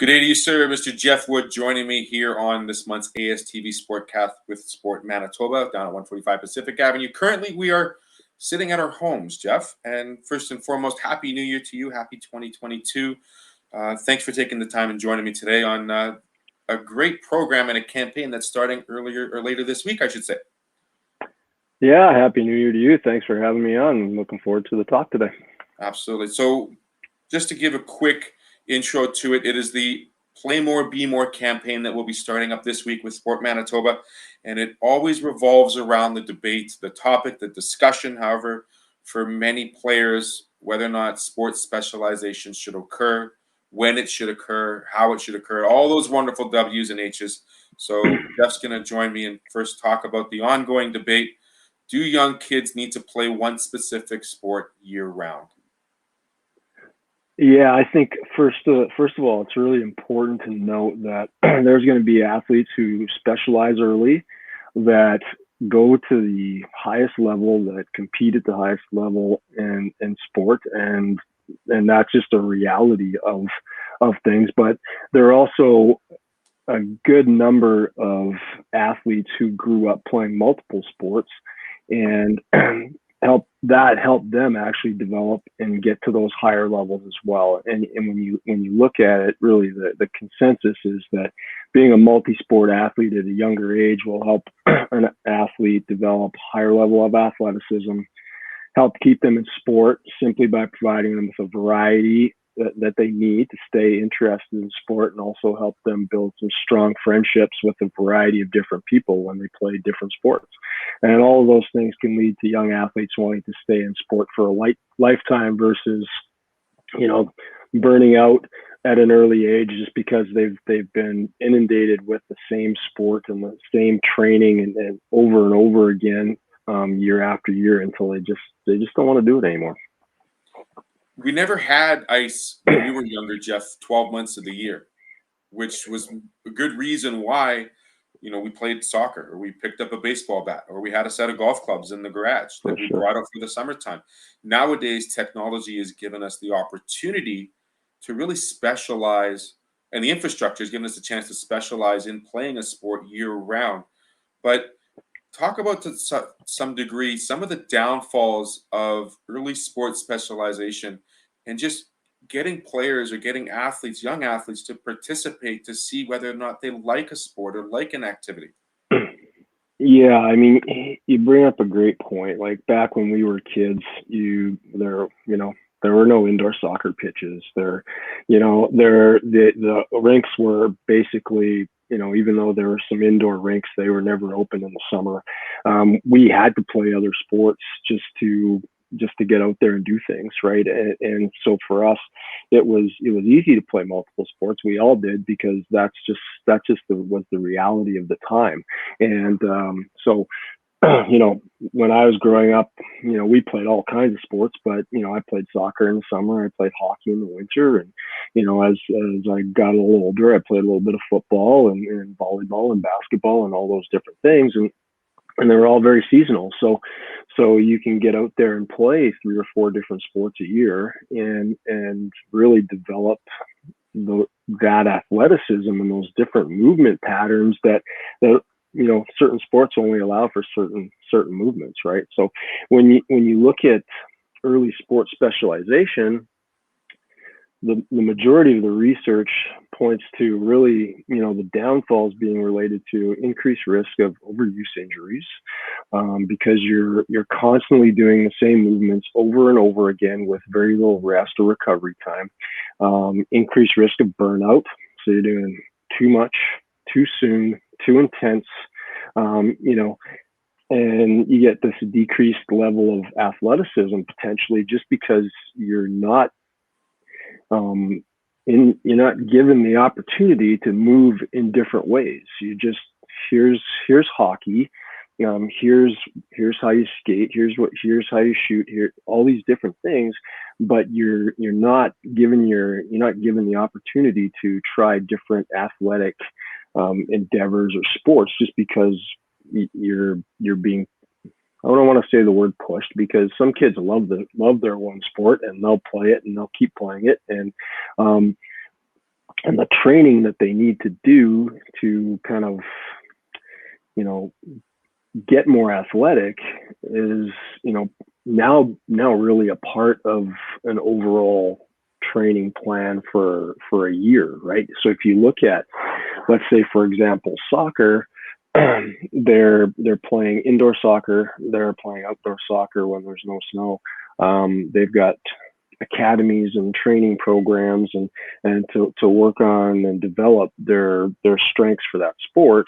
Good day to you, sir. Mr. Jeff Wood joining me here on this month's ASTV Sportcast with Sport Manitoba down at 145 Pacific Avenue. Currently, we are sitting at our homes, Jeff. And first and foremost, Happy New Year to you. Happy 2022. Thanks for taking the time and joining me today on a great program and a campaign that's starting earlier or later this week, I should say. Yeah, Happy New Year to you. Thanks for having me on. I'm looking forward to the talk today. Absolutely. So just to give a quick intro to it, it is the Play More, Be More campaign that will be starting up this week with Sport Manitoba. And it always revolves around the debate, the topic, the discussion. However, for many players, whether or not sports specialization should occur, when it should occur, how it should occur, all those wonderful W's and H's. So Jeff's going to join me and first talk about the ongoing debate. Do young kids need to play one specific sport year-round? Yeah, I think first of all, it's really important to note that there's going to be athletes who specialize early, that go to the highest level, that compete at the highest level in sport, and that's just a reality of things. But there are also a good number of athletes who grew up playing multiple sports and help them actually develop and get to those higher levels as well. And when you look at it, really the consensus is that being a multi-sport athlete at a younger age will help an athlete develop higher level of athleticism, help keep them in sport simply by providing them with a variety that they need to stay interested in sport, and also help them build some strong friendships with a variety of different people when they play different sports. And all of those things can lead to young athletes wanting to stay in sport for a lifetime versus, burning out at an early age just because they've been inundated with the same sport and the same training and over again, year after year, until they just don't want to do it anymore. We never had ice when we were younger, Jeff, 12 months of the year, which was a good reason why, we played soccer, or we picked up a baseball bat, or we had a set of golf clubs in the garage that we brought up for the summertime. Nowadays, technology has given us the opportunity to really specialize, and the infrastructure has given us a chance to specialize in playing a sport year round. But talk about, to some degree, some of the downfalls of early sports specialization and just getting players or getting athletes, young athletes, to participate to see whether or not they like a sport or like an activity. Yeah, I mean, you bring up a great point. Like back when we were kids, there were no indoor soccer pitches. The rinks were basically, even though there were some indoor rinks, they were never open in the summer. We had to play other sports just to get out there and do things, right? And so for us, it was easy to play multiple sports. We all did, because was the reality of the time. And so when I was growing up, we played all kinds of sports, but I played soccer in the summer, I played hockey in the winter, and as I got a little older, I played a little bit of football and volleyball and basketball and all those different things, and they were all very seasonal. So you can get out there and play 3 or 4 different sports a year and really develop that athleticism and those different movement patterns that certain sports only allow for certain movements, right? So when you look at early sports specialization, the majority of the research points to really, the downfalls being related to increased risk of overuse injuries, because you're constantly doing the same movements over and over again with very little rest or recovery time. Increased risk of burnout, so you're doing too much, too soon, too intense, and you get this decreased level of athleticism potentially just because you're not given the opportunity to move in different ways. You just, here's hockey, here's how you skate, here's how you shoot, here, all these different things, but you're not given the opportunity to try different athletic endeavors or sports, just because you're being, I don't want to say the word pushed, because some kids love their one sport and they'll play it and they'll keep playing it. And and the training that they need to do to kind of, you know, get more athletic is, you know, now really a part of an overall training plan for a year, right? So if you look at, let's say for example, soccer, they're playing indoor soccer, they're playing outdoor soccer when there's no snow. They've got academies and training programs and to work on and develop their strengths for that sport,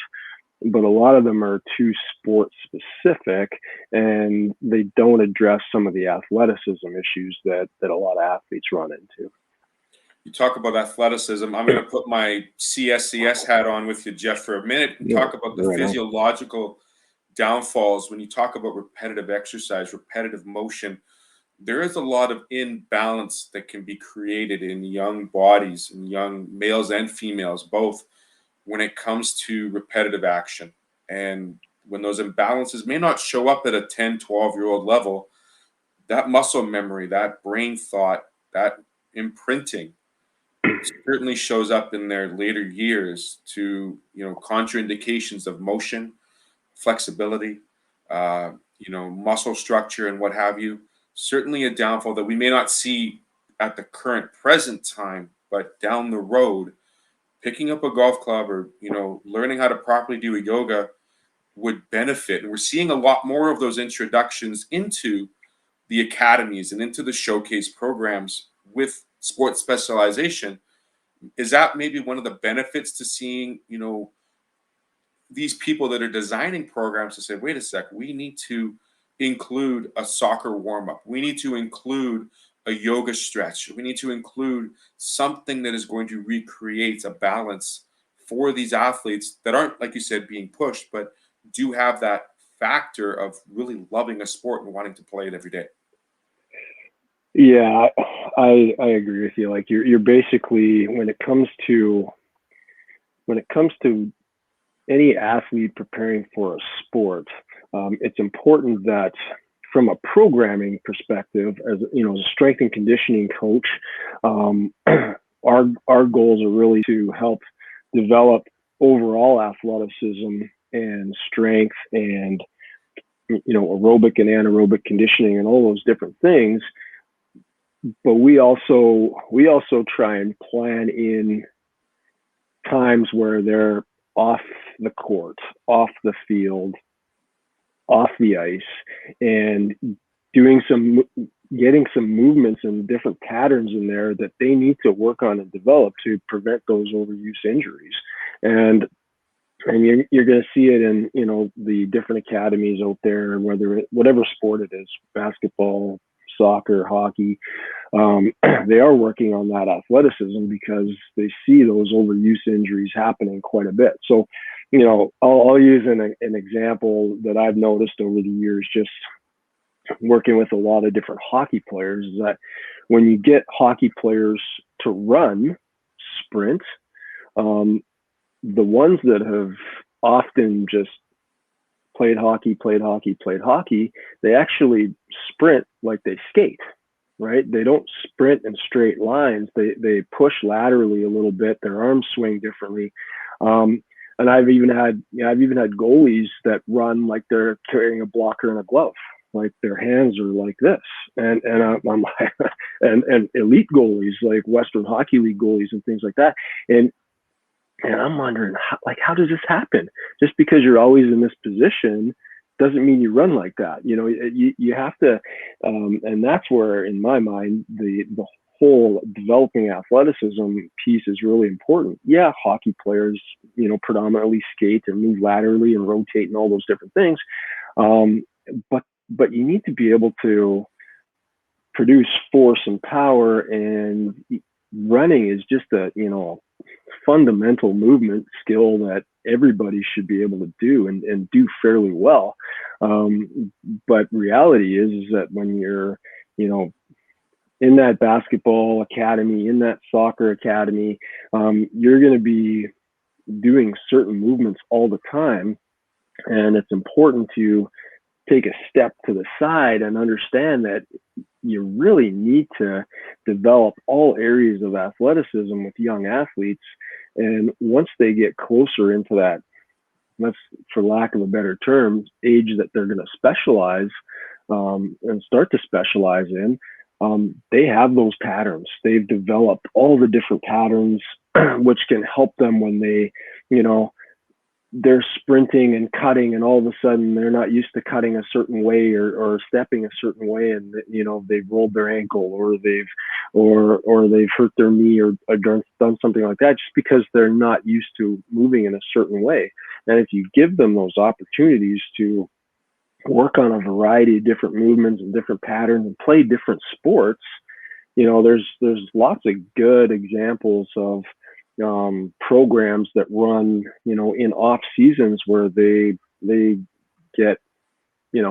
but a lot of them are too sport specific and they don't address some of the athleticism issues that a lot of athletes run into. You talk about athleticism. I'm going to put my CSCS hat on with you, Jeff, for a minute and Yeah, talk about the right on. physiological downfalls. When you talk about repetitive exercise, repetitive motion, there is a lot of imbalance that can be created in young bodies, in young males and females, both, when it comes to repetitive action. And when those imbalances may not show up at a 10, 12-year-old level, that muscle memory, that brain thought, that imprinting certainly shows up in their later years to, contraindications of motion, flexibility, muscle structure, and what have you. Certainly a downfall that we may not see at the current present time, but down the road, picking up a golf club or learning how to properly do a yoga would benefit. And we're seeing a lot more of those introductions into the academies and into the showcase programs with sports specialization. Is that maybe one of the benefits to seeing, these people that are designing programs to say, wait a sec, we need to include a soccer warm up. We need to include a yoga stretch. We need to include something that is going to recreate a balance for these athletes that aren't, like you said, being pushed, but do have that factor of really loving a sport and wanting to play it every day. Yeah, I agree with you. Like you're basically, when it comes to any athlete preparing for a sport, it's important that from a programming perspective, as you know, as a strength and conditioning coach, our goals are really to help develop overall athleticism and strength and aerobic and anaerobic conditioning and all those different things. But we also try and plan in times where they're off the court, off the field, off the ice, and getting some movements and different patterns in there that they need to work on and develop to prevent those overuse injuries. And you're going to see it in the different academies out there, whatever sport it is, basketball, soccer, hockey. They are working on that athleticism because they see those overuse injuries happening quite a bit. So, I'll use an example that I've noticed over the years, just working with a lot of different hockey players, is that when you get hockey players to run, sprint, the ones that have often just played hockey, they actually sprint like they skate, right? They don't sprint in straight lines. They push laterally a little bit. Their arms swing differently. And I've even had goalies that run like they're carrying a blocker and a glove, like their hands are like this. And and elite goalies like Western Hockey League goalies and things like that. And I'm wondering, how does this happen? Just because you're always in this position doesn't mean you run like that. You have to, and that's where, in my mind, the whole developing athleticism piece is really important. Yeah, hockey players, predominantly skate and move laterally and rotate and all those different things. But you need to be able to produce force and power, and running is just a fundamental movement skill that everybody should be able to do and do fairly well. But reality is that when you're in that basketball academy, in that soccer academy, you're going to be doing certain movements all the time, and it's important to take a step to the side and understand that you really need to develop all areas of athleticism with young athletes. And once they get closer into that, let's, for lack of a better term, age that they're going to specialize, and start to specialize in, they have those patterns. They've developed all the different patterns, which can help them when they, you know, they're sprinting and cutting, and all of a sudden they're not used to cutting a certain way, or stepping a certain way, and they've rolled their ankle, or they've hurt their knee, or done something like that, just because they're not used to moving in a certain way. And if you give them those opportunities to work on a variety of different movements and different patterns and play different sports, there's lots of good examples of programs that run, in off seasons, where they get,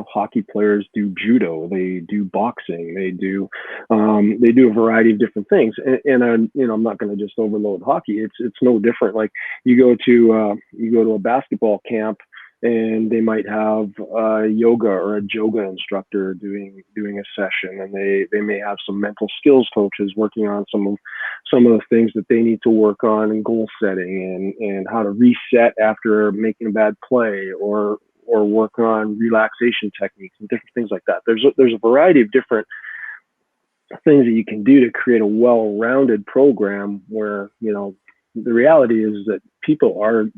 hockey players do judo, they do boxing, they do a variety of different things. And I'm not going to just overload hockey. It's no different. Like, you go to a basketball camp, and they might have a yoga or a yoga instructor doing a session, and they may have some mental skills coaches working on some of the things that they need to work on in goal setting, and how to reset after making a bad play, or work on relaxation techniques and different things like that. There's a variety of different things that you can do to create a well-rounded program where, the reality is that people are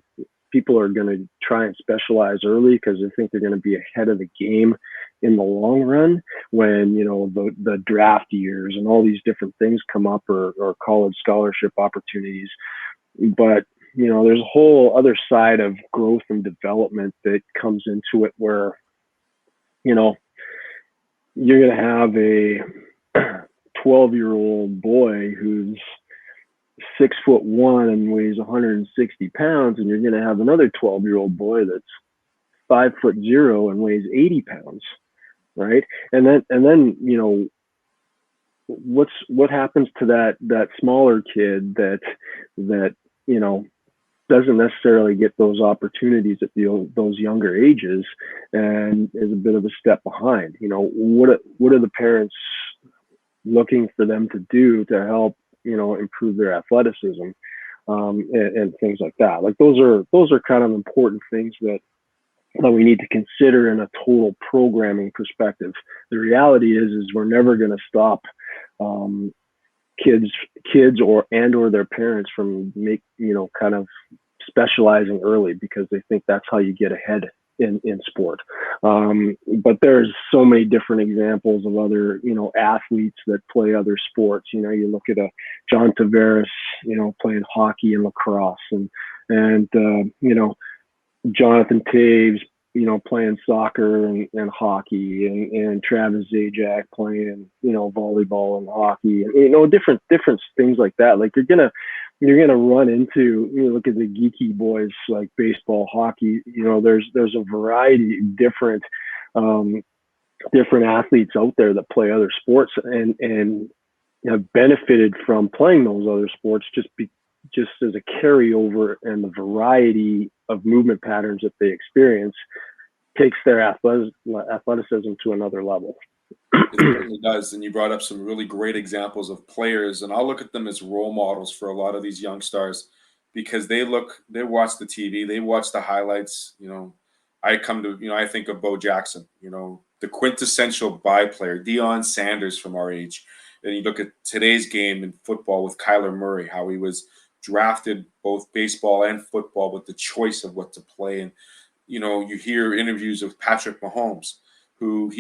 going to try and specialize early because they think they're going to be ahead of the game in the long run, when, the draft years and all these different things come up, or college scholarship opportunities. But, there's a whole other side of growth and development that comes into it, where, you're going to have a 12-year-old boy who's 6'1" and weighs 160 pounds, and you're going to have another 12-year-old boy that's 5'0" and weighs 80 pounds, right? And then what happens to that smaller kid that doesn't necessarily get those opportunities at those younger ages, and is a bit of a step behind? What are the parents looking for them to do to help improve their athleticism, and things like that? Like, those are kind of important things that we need to consider in a total programming perspective. The reality is we're never going to stop kids or their parents from kind of specializing early, because they think that's how you get ahead in sport. But there's so many different examples of other, athletes that play other sports. You look at a John Tavares, playing hockey and lacrosse, and Jonathan Taves, playing soccer and hockey, and Travis Zajac playing, volleyball and hockey, and, different things like that. Like, you're gonna run into, look at the geeky boys, like baseball, hockey. There's a variety of different athletes out there that play other sports, and have benefited from playing those other sports, just as a carryover, and the variety of movement patterns that they experience takes their athleticism to another level. It certainly does. And you brought up some really great examples of players, and I'll look at them as role models for a lot of these young stars, because they watch the TV, they watch the highlights. I think of Bo Jackson, the quintessential by player, Deion Sanders from our age. And you look at today's game in football with Kyler Murray, how he was drafted both baseball and football with the choice of what to play. And, you hear interviews of Patrick Mahomes, who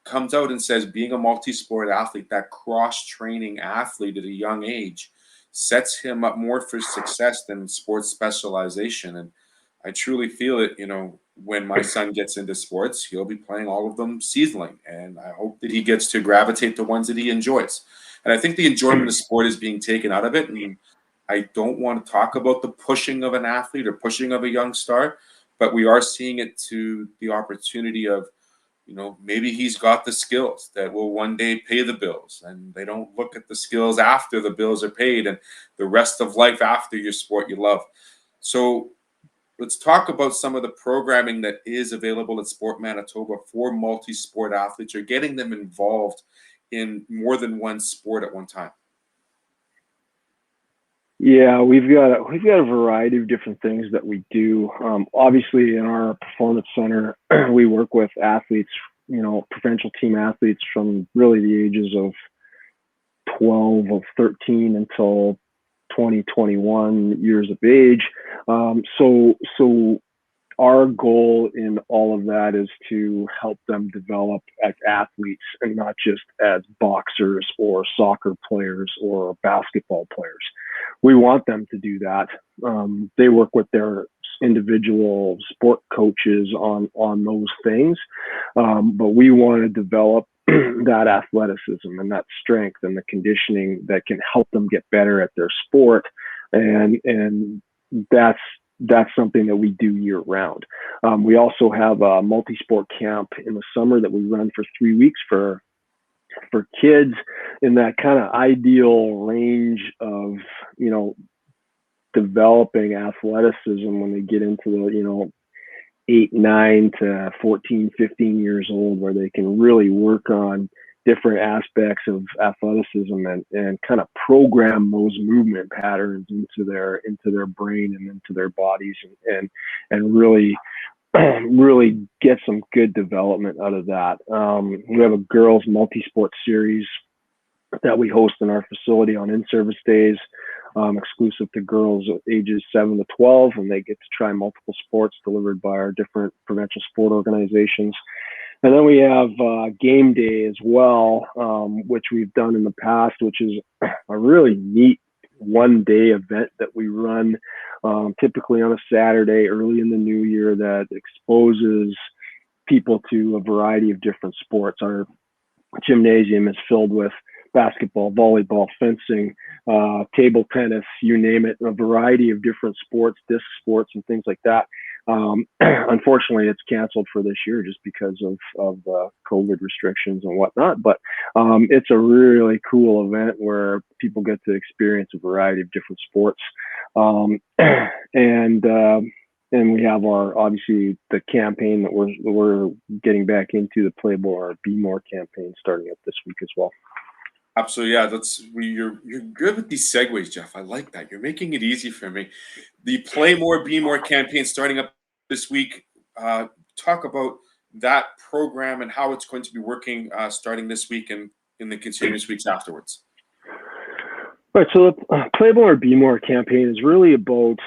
comes out and says being a multi-sport athlete, that cross-training athlete at a young age, sets him up more for success than sports specialization. And I truly feel it, when my son gets into sports, he'll be playing all of them seasonally. And I hope that he gets to gravitate to ones that he enjoys. And I think the enjoyment of sport is being taken out of it. And I don't want to talk about the pushing of an athlete or pushing of a young star, but we are seeing it to the opportunity of, maybe he's got the skills that will one day pay the bills, and they don't look at the skills after the bills are paid and the rest of life after your sport you love. So let's talk about some of the programming that is available at Sport Manitoba for multi-sport athletes, or getting them involved in more than one sport at one time? Yeah, we've got a variety of different things that we do. Obviously, in our performance center, we work with athletes, provincial team athletes from really the ages of 12 of 13 until 20, 21 years of age. So our goal in all of that is to help them develop as athletes and not just as boxers or soccer players or basketball players. We want them to do that. They work with their individual sport coaches on those things, but we want to develop that athleticism and that strength and the conditioning that can help them get better at their sport, and that's something that we do year round. We also have a multisport camp in the summer that we run for 3 weeks for kids in that kind of ideal range of, developing athleticism when they get into the, 8, 9 to 14, 15 years old, where they can really work on different aspects of athleticism and kind of program those movement patterns into their brain and into their bodies, and really really get some good development out of that. We have a girls multi-sport series that we host in our facility on in-service days, exclusive to girls ages 7 to 12, and they get to try multiple sports delivered by our different provincial sport organizations. And then we have game day as well, which we've done in the past, which is a really neat one-day event that we run typically on a Saturday early in the new year that exposes people to a variety of different sports. Our gymnasium is filled with basketball, volleyball, fencing, table tennis, you name it, a variety of different sports, disc sports, and things like that. Unfortunately, it's canceled for this year just because of COVID restrictions and whatnot. But it's a really cool event where people get to experience a variety of different sports. And we have obviously the campaign that we're getting back into, the Play More or Be More campaign, starting up this week as well. Absolutely, yeah. You're good with these segues, Jeff. I like that. You're making it easy for me. The Play More, Be More campaign starting up this week. Talk about that program and how it's going to be working starting this week and in the continuous weeks afterwards. Right. So the Play More, Be More campaign is really about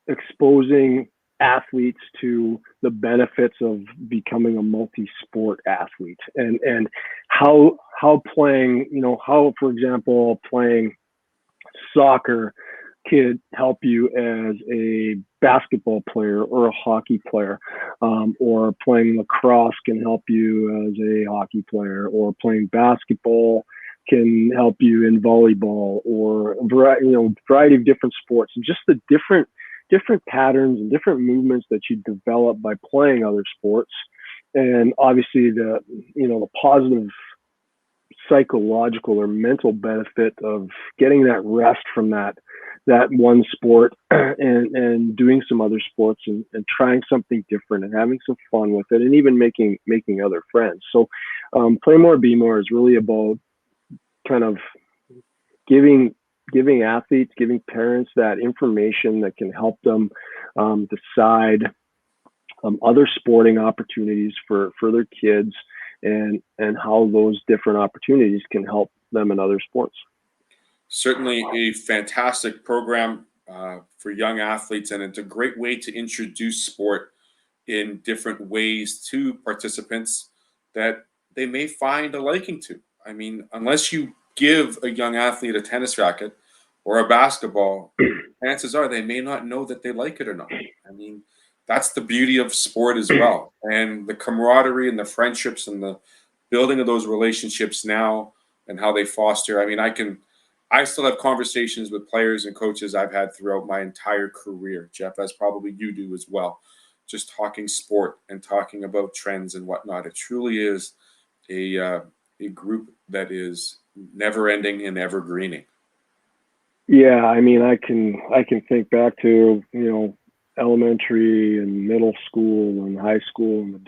exposing athletes to the benefits of becoming a multi-sport athlete, and how playing, how, for example, playing soccer could help you as a basketball player or a hockey player, or playing lacrosse can help you as a hockey player, or playing basketball can help you in volleyball, or variety of different sports, and just the different patterns and different movements that you develop by playing other sports. And obviously the positive psychological or mental benefit of getting that rest from that one sport and doing some other sports and trying something different and having some fun with it, and even making other friends. So Play More, Be More is really about kind of giving athletes, giving parents that information that can help them decide other sporting opportunities for their kids, and how those different opportunities can help them in other sports. Certainly a fantastic program for young athletes, and it's a great way to introduce sport in different ways to participants that they may find a liking to. I mean, unless you give a young athlete a tennis racket or a basketball, chances are they may not know that they like it or not. I mean, that's the beauty of sport as well, and the camaraderie and the friendships and the building of those relationships now and how they foster. I mean, I still have conversations with players and coaches I've had throughout my entire career, Jeff, as probably you do as well. Just talking sport and talking about trends and whatnot. It truly is a group that is never ending and evergreening. Yeah, I mean, I can think back to elementary and middle school and high school and the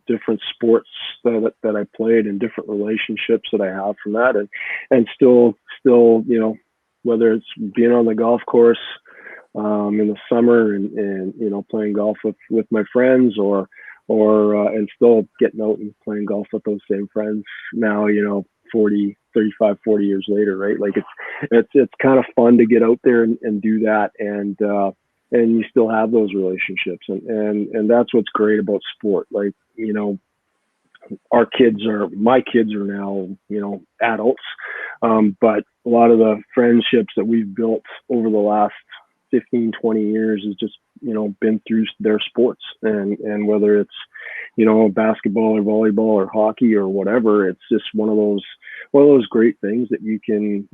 different sports that I played and different relationships that I have from that, and still, whether it's being on the golf course in the summer and playing golf with my friends or and still getting out and playing golf with those same friends now, 40 years later, right? Like it's kind of fun to get out there and do that, and you still have those relationships, and that's what's great about sport. Like, my kids are now, adults, but a lot of the friendships that we've built over the last 15, 20 years has just, been through their sports, and whether it's, basketball or volleyball or hockey or whatever, it's just one of those great things that you can,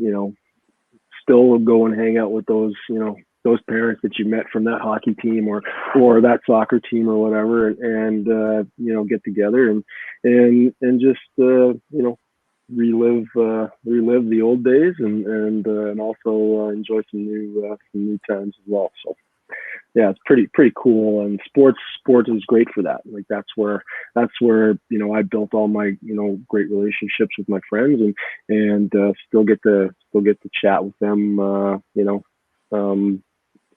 still go and hang out with those parents that you met from that hockey team or that soccer team or whatever, and get together and just relive the old days and also enjoy some new times as well. So yeah, it's pretty cool, and sports is great for that. Like that's where I built all my great relationships with my friends, and still get to chat with them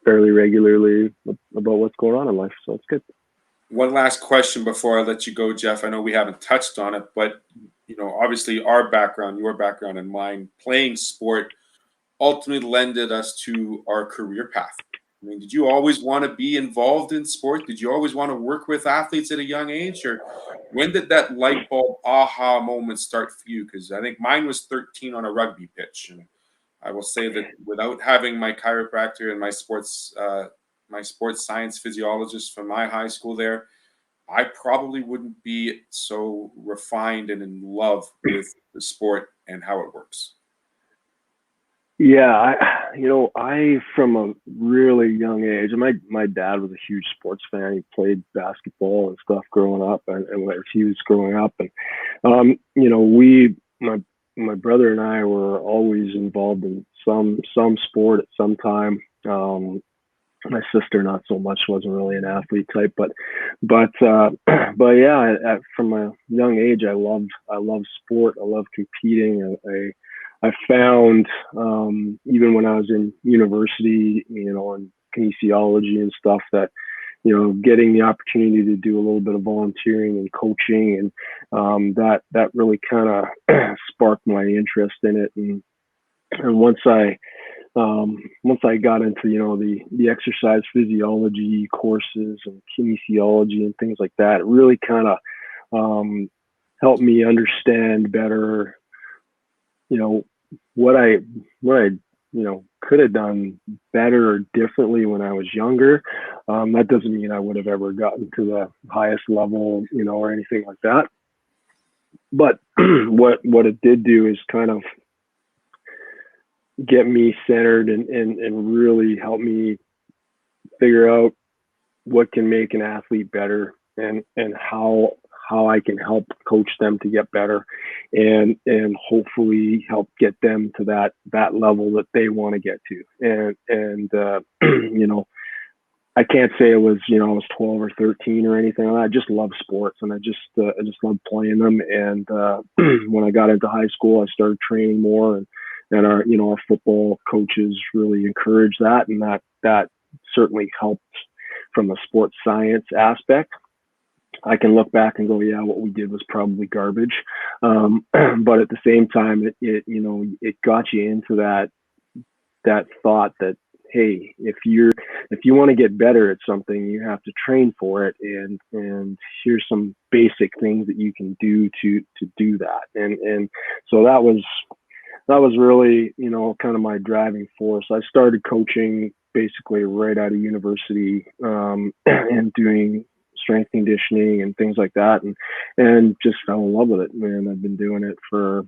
fairly regularly about what's going on in life. So it's good. One last question before I let you go, Jeff. I know we haven't touched on it, but obviously our background, your background and mine, playing sport ultimately lended us to our career path. I mean, did you always want to be involved in sport? Did you always want to work with athletes at a young age? Or when did that light bulb aha moment start for you? Because I think mine was 13 on a rugby pitch. And I will say that without having my chiropractor and my sports science physiologist from my high school there, I probably wouldn't be so refined and in love with the sport and how it works. Yeah, I from a really young age, my dad was a huge sports fan. He played basketball and stuff growing up, and as he was growing up, and my brother and I were always involved in some sport at some time. My sister not so much, wasn't really an athlete type, but yeah, from a young age I loved sport. I loved competing. I found even when I was in university, in kinesiology and stuff, that getting the opportunity to do a little bit of volunteering and coaching, and that really kind of sparked my interest in it. And once I got into the exercise physiology courses and kinesiology and things like that, it really kind of helped me understand better what I could have done better or differently when I was younger. That doesn't mean I would have ever gotten to the highest level, or anything like that. But what it did do is kind of get me centered and really help me figure out what can make an athlete better, and how I can help coach them to get better, and hopefully help get them to that level that they want to get to. And I can't say it was, I was 12 or 13 or anything like that. I just love sports, and I just love playing them. And when I got into high school, I started training more, and our football coaches really encouraged that, and that certainly helped from the sports science aspect. I can look back and go, yeah, what we did was probably garbage. But at the same time, it got you into that thought that, hey, if you want to get better at something, you have to train for it. And here's some basic things that you can do to do that. And so that was really, kind of my driving force. I started coaching basically right out of university, and doing strength conditioning and things like that, and just fell in love with it, man. I've been doing it for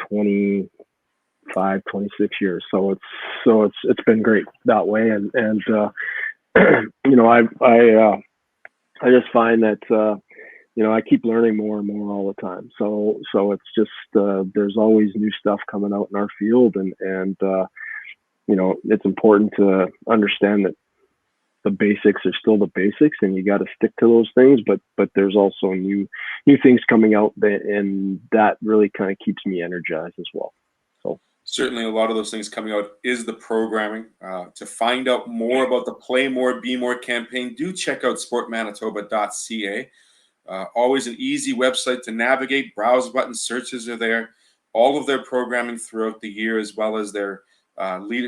25, 26 years. So it's been great that way. And I just find that, I keep learning more and more all the time. So it's just, there's always new stuff coming out in our field, and it's important to understand that the basics are still the basics, and you got to stick to those things. But there's also new things coming out, and that really kind of keeps me energized as well. So certainly, a lot of those things coming out is the programming. To find out more about the Play More, Be More campaign, do check out sportmanitoba.ca. Always an easy website to navigate. Browse button searches are there. All of their programming throughout the year, as well as their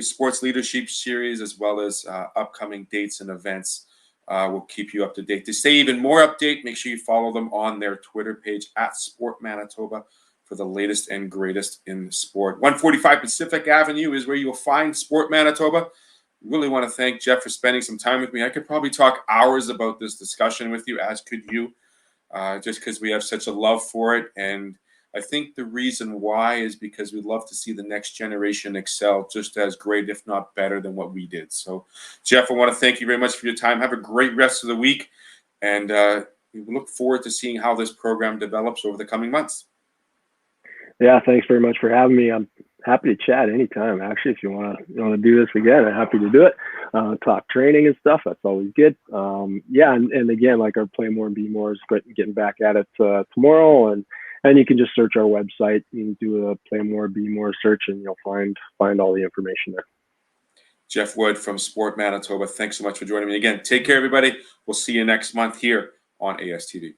sports leadership series, as well as upcoming dates and events, will keep you up to date. To stay even more update, make sure you follow them on their Twitter page at Sport Manitoba for the latest and greatest in sport. 145 Pacific Avenue is where you'll find Sport Manitoba. Really want to thank Jeff for spending some time with me. I could probably talk hours about this discussion with you, as could you. Just because we have such a love for it. And I think the reason why is because we love to see the next generation excel just as great, if not better, than what we did. So, Jeff, I want to thank you very much for your time. Have a great rest of the week. And we look forward to seeing how this program develops over the coming months. Yeah, thanks very much for having me. I'm happy to chat anytime. Actually, if you want to do this again, I'm happy to do it. Talk training and stuff. That's always good. Yeah, and again, like our Play More and Be More is getting back at it tomorrow, and you can just search our website. You can do a Play More, Be More search, and you'll find all the information there. Jeff Wood from Sport Manitoba. Thanks so much for joining me again. Take care, everybody. We'll see you next month here on ASTV.